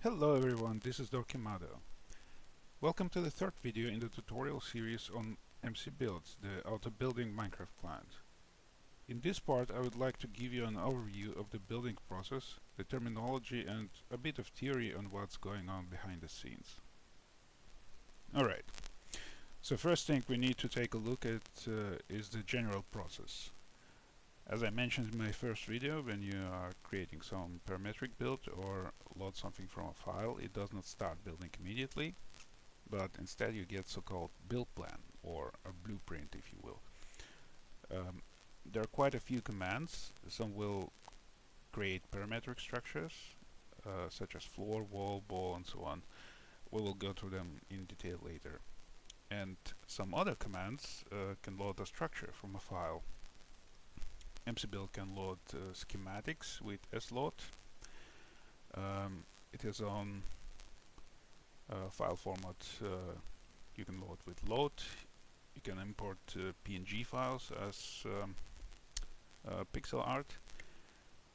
Hello everyone, this is Dorkimado. Welcome to the third video in the tutorial series on MCBuild, the auto-building Minecraft client. In this part I would like to give you an overview of the building process, the terminology and a bit of theory on what's going on behind the scenes. Alright, so first thing we need to take a look at is the general process. As I mentioned in my first video, when you are creating some parametric build or load something from a file, it does not start building immediately, but instead you get so-called build plan, or a blueprint if you will. There are quite a few commands. Some will create parametric structures, such as floor, wall, ball, and so on. We will go through them in detail later. And some other commands can load a structure from a file. MCBuild can load schematics with sload. It has own file format you can load with load. You can import PNG files as pixel art,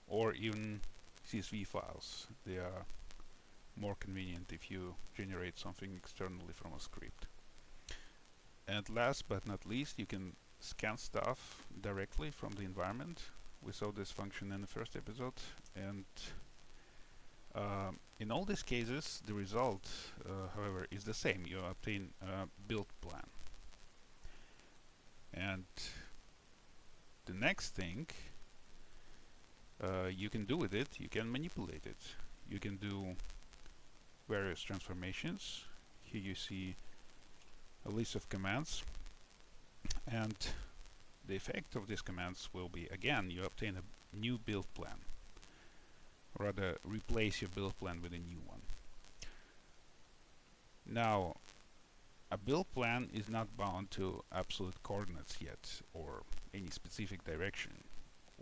or even CSV files. They are more convenient if you generate something externally from a script. And last but not least, you can scan stuff directly from the environment. We saw this function in the first episode, and in all these cases the result however is the same. You obtain a build plan, and the next thing you can do with it, you can manipulate it. You can do various transformations. Here you see a list of commands, and the effect of these commands will be, again, you obtain a new build plan, or rather replace your build plan with a new one. Now, a build plan is not bound to absolute coordinates yet, or any specific direction.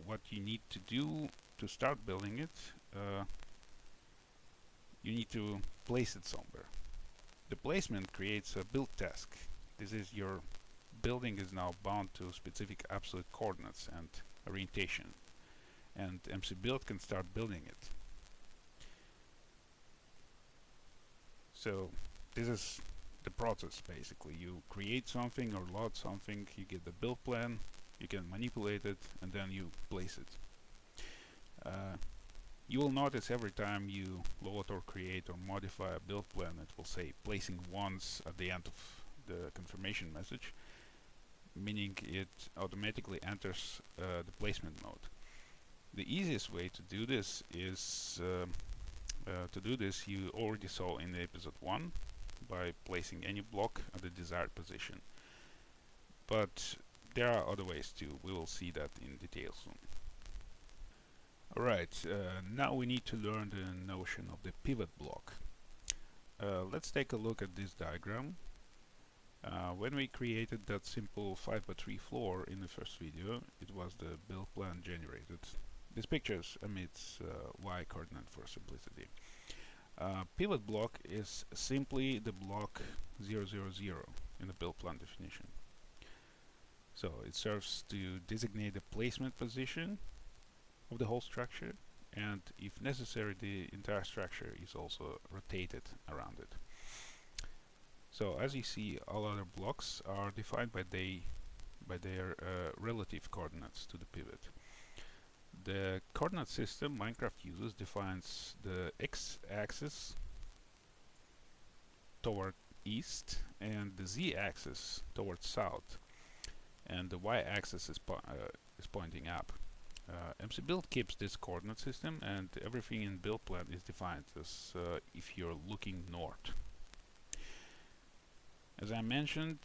What you need to do to start building it, you need to place it somewhere. The placement creates a build task. This is your building is now bound to specific absolute coordinates and orientation, and MCBuild can start building it. So this is the process basically. You create something or load something, you get the build plan, you can manipulate it, and then you place it. You will notice every time you load or create or modify a build plan, it will say placing once at the end of the confirmation message, meaning it automatically enters the placement mode. The easiest way to do this is you already saw in episode 1, by placing any block at the desired position. But there are other ways too. We will see that in detail soon. Alright, now we need to learn the notion of the pivot block. Let's take a look at this diagram. When we created that simple 5x3 floor in the first video, it was the build plan generated. This picture emits y coordinate for simplicity. Pivot block is simply the block 000 in the build plan definition. So it serves to designate the placement position of the whole structure, and if necessary the entire structure is also rotated around it. So as you see, all other blocks are defined by their relative coordinates to the pivot. The coordinate system Minecraft uses defines the x-axis toward east and the z-axis towards south, and the y-axis is pointing up. MCBuild keeps this coordinate system, and everything in build plan is defined as if you're looking north. As I mentioned,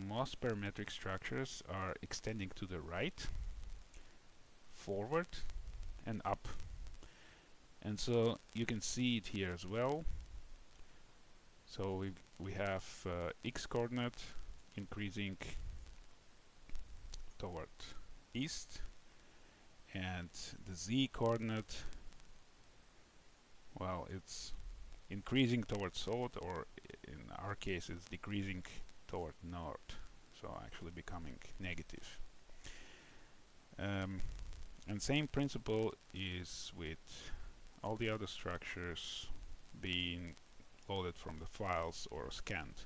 most parametric structures are extending to the right, forward, and up. And so you can see it here as well. So we have x coordinate increasing toward east, and the z coordinate, well, it's increasing towards south, or in our case it's decreasing toward north, so actually becoming negative. And same principle is with all the other structures being loaded from the files or scanned.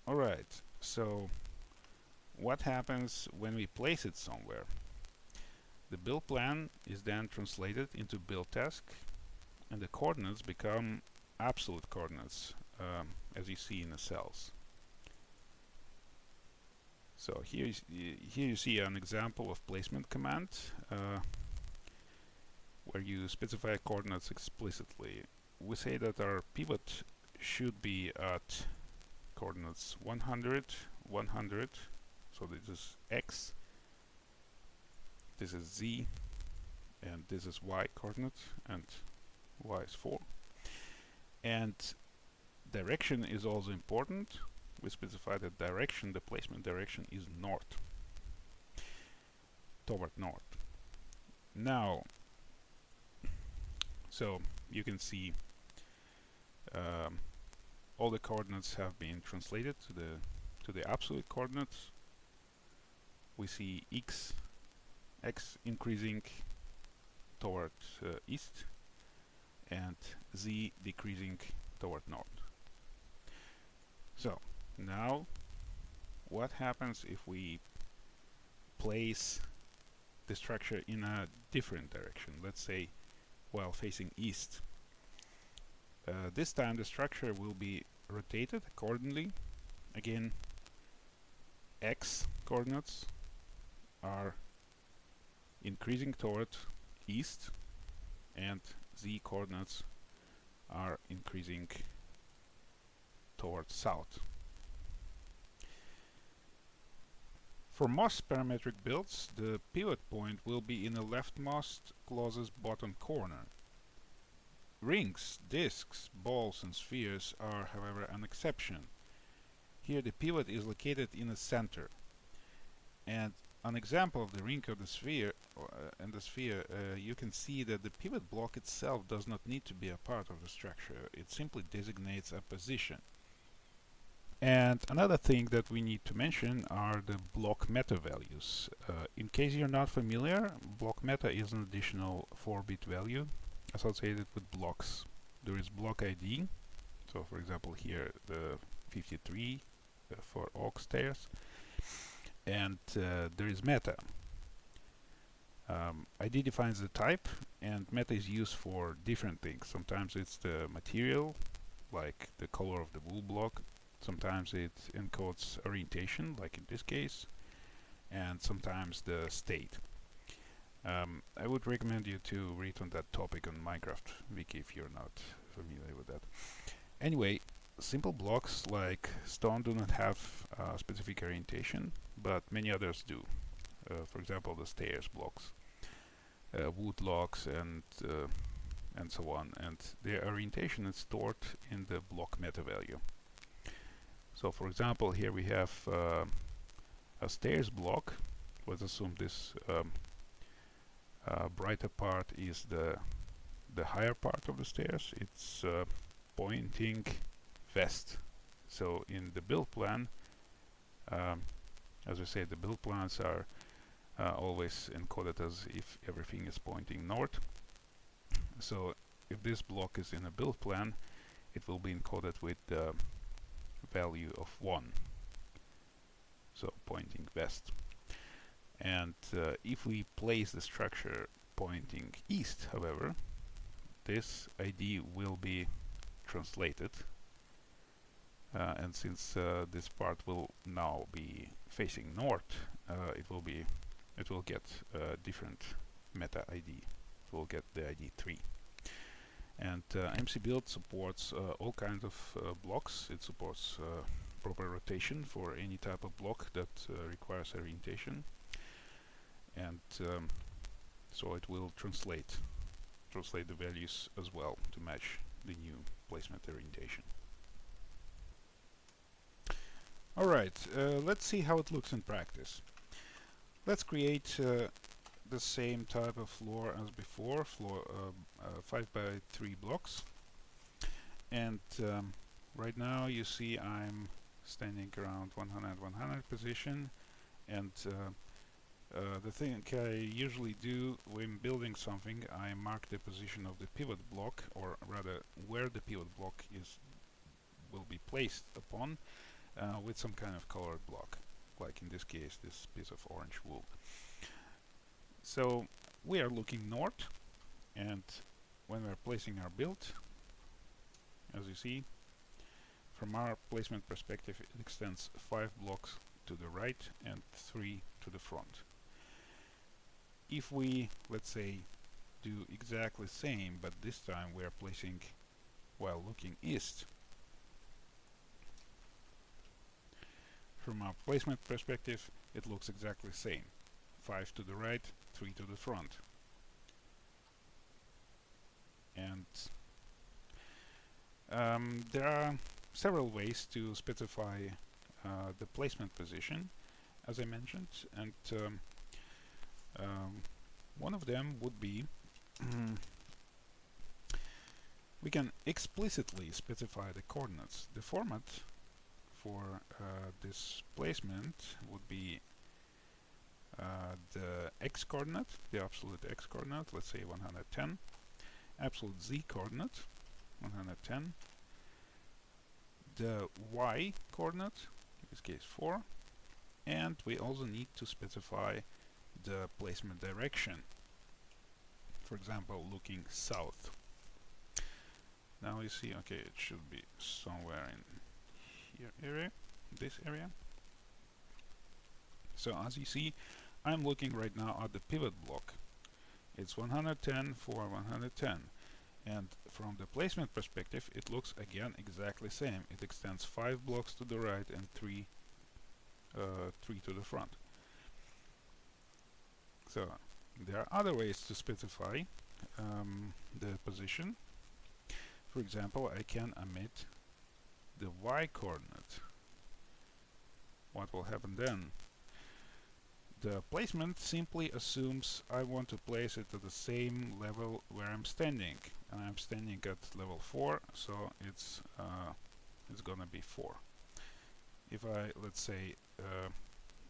Alright, so what happens when we place it somewhere? The build plan is then translated into buildtask, and the coordinates become absolute coordinates, as you see in the cells. So here you see an example of placement command where you specify coordinates explicitly. We say that our pivot should be at coordinates 100, 100, so this is x, this is z, and this is y coordinate, and y is 4. And direction is also important. We specify that direction, the placement direction, is north, toward north. Now, so you can see all the coordinates have been translated to the absolute coordinates. We see x increasing toward east and z decreasing toward north. So now what happens if we place the structure in a different direction, let's say while facing east? This time the structure will be rotated accordingly. Again, x coordinates are increasing toward east and z coordinates are increasing toward south. For most parametric builds, the pivot point will be in the leftmost closest bottom corner. Rings, disks, balls and spheres are, however, an exception. Here the pivot is located in the center. And an example of the ring of the sphere you can see that the pivot block itself does not need to be a part of the structure. It simply designates a position. And another thing that we need to mention are the block meta values. In case you're not familiar, block meta is an additional 4-bit value associated with blocks. There is block ID, so for example here the 53 for oak stairs, and there is meta. ID defines the type, and meta is used for different things. Sometimes it's the material, like the color of the wool block. Sometimes it encodes orientation, like in this case, and sometimes the state. I would recommend you to read on that topic on Minecraft Wiki if you're not familiar with that. Anyway, simple blocks like stone do not have specific orientation, but many others do. For example, the stairs blocks, wood blocks, and so on. And their orientation is stored in the block meta value. So, for example, here we have a stairs block. Let's assume this brighter part is the higher part of the stairs. It's pointing west. So in the build plan, as I said, the build plans are always encoded as if everything is pointing north. So if this block is in a build plan, it will be encoded with the value of 1, so pointing west. And if we place the structure pointing east, however, this ID will be translated, and since this part will now be facing north, it will get a different meta ID. It will get the ID 3. And MCBuild supports all kinds of blocks. It supports proper rotation for any type of block that requires orientation, and so it will translate the values as well to match the new placement orientation. Alright, let's see how it looks in practice. Let's create the same type of floor as before, 5 by 3 blocks. And right now you see I'm standing around 100 position, and The thing I usually do when building something, I mark the position of the pivot block, or rather where the pivot block will be placed upon, with some kind of colored block, like in this case this piece of orange wool. So we are looking north, and when we're placing our build, as you see, from our placement perspective, it extends 5 blocks to the right and 3 to the front. If we, let's say, do exactly the same, but this time we are placing while looking east, from our placement perspective, it looks exactly the same. 5 to the right, 3 to the front. And there are several ways to specify the placement position, as I mentioned, and one of them would be we can explicitly specify the coordinates. The format for this placement would be the x coordinate, the absolute x coordinate, let's say 110, absolute z coordinate 110, the y coordinate, in this case 4, and we also need to specify the placement direction. For example, looking south. Now you see, okay, it should be somewhere in here area, this area. So as you see, I'm looking right now at the pivot block. It's 110 for 110, and from the placement perspective, it looks again exactly the same. It extends 5 blocks to the right and 3 to the front. So there are other ways to specify the position. For example, I can omit the y coordinate. What will happen then? The placement simply assumes I want to place it at the same level where I'm standing, and I'm standing at level 4, so it's gonna be 4. If I, let's say,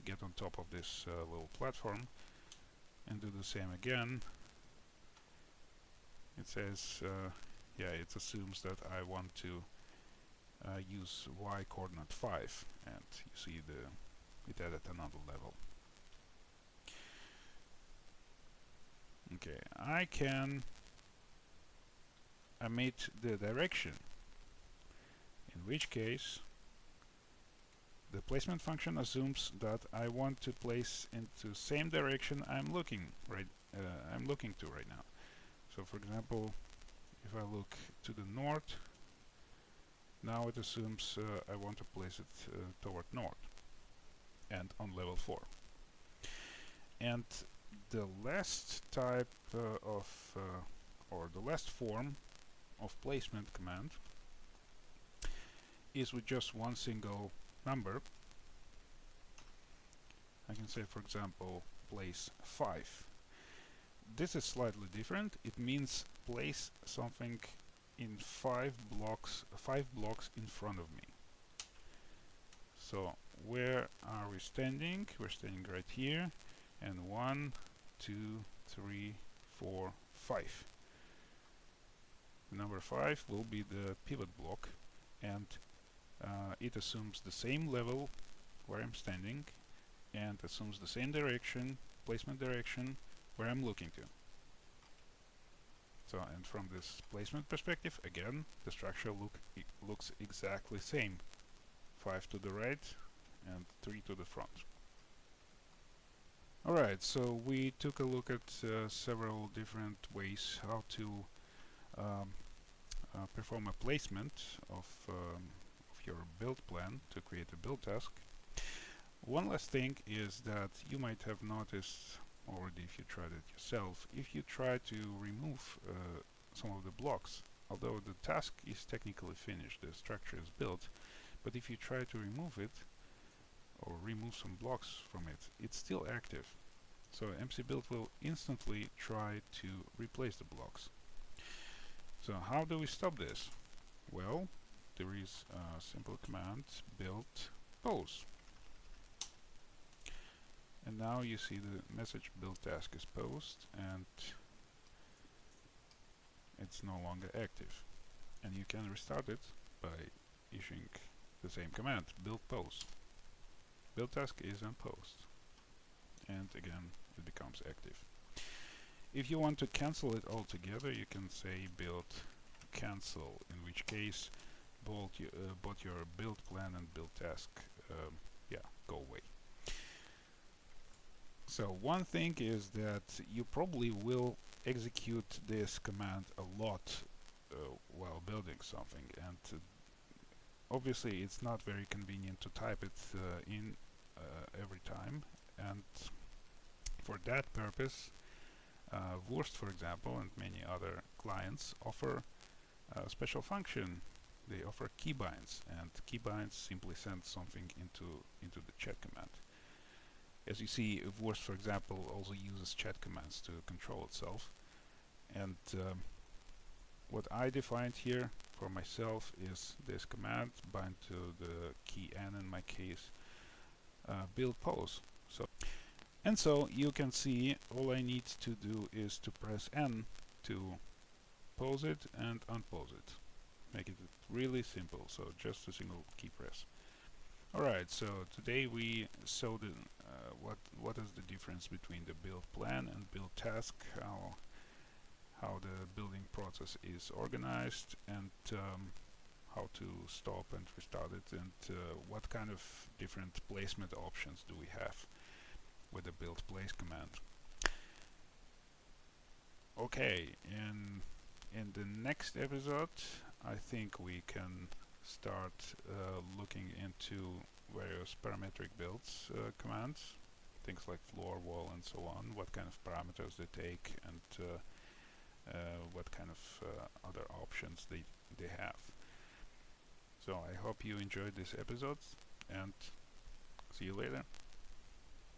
get on top of this little platform and do the same again, it says, yeah, it assumes that I want to use y coordinate 5, and you see it added another level. Okay, I can omit the direction, in which case the placement function assumes that I want to place into same direction I'm looking to right now. So for example, if I look to the north, now it assumes I want to place it toward north and on level 4. And the last type or the last form of placement command is with just one single number. I can say, for example, place 5. This is slightly different. It means place something in 5 blocks in front of me. So where are we standing? We're standing right here, and 1, 2, 3, 4, 5. Number 5 will be the pivot block, and it assumes the same level where I'm standing, and assumes the same direction, placement direction, where I'm looking to. So, and from this placement perspective, again, the structure looks exactly the same. 5 to the right and 3 to the front. Alright, so we took a look at several different ways how to perform a placement of your build plan to create a build task. One last thing is that you might have noticed already if you tried it yourself, if you try to remove some of the blocks, although the task is technically finished, the structure is built, but if you try to remove it or remove some blocks from it, it's still active. So MCBuild will instantly try to replace the blocks. So how do we stop this? Well, there is a simple command, build pause. And now you see the message build task is paused and it's no longer active. And you can restart it by issuing the same command, build pause. Build task is on post. And again, it becomes active. If you want to cancel it altogether, you can say build cancel, in which case both your build plan and build task go away. So one thing is that you probably will execute this command a lot while building something, and obviously it's not very convenient to type it in every time, and for that purpose Wurst, for example, and many other clients offer a special function. They offer keybinds, and keybinds simply send something into the chat command. As you see, Wurst, for example, also uses chat commands to control itself. And what I defined here for myself is this command bind to the key n, in my case, build pause. So you can see all I need to do is to press N to pause it and unpause it. Make it really simple, so just a single key press. Alright, so today we saw the what is the difference between the build plan and build task, how the building process is organized, and how to stop and restart it, and what kind of different placement options do we have with the build place command. Okay, in the next episode I think we can start looking into various parametric builds commands, things like floor, wall, and so on, what kind of parameters they take, and what kind of other options they have. So I hope you enjoyed this episode, and see you later.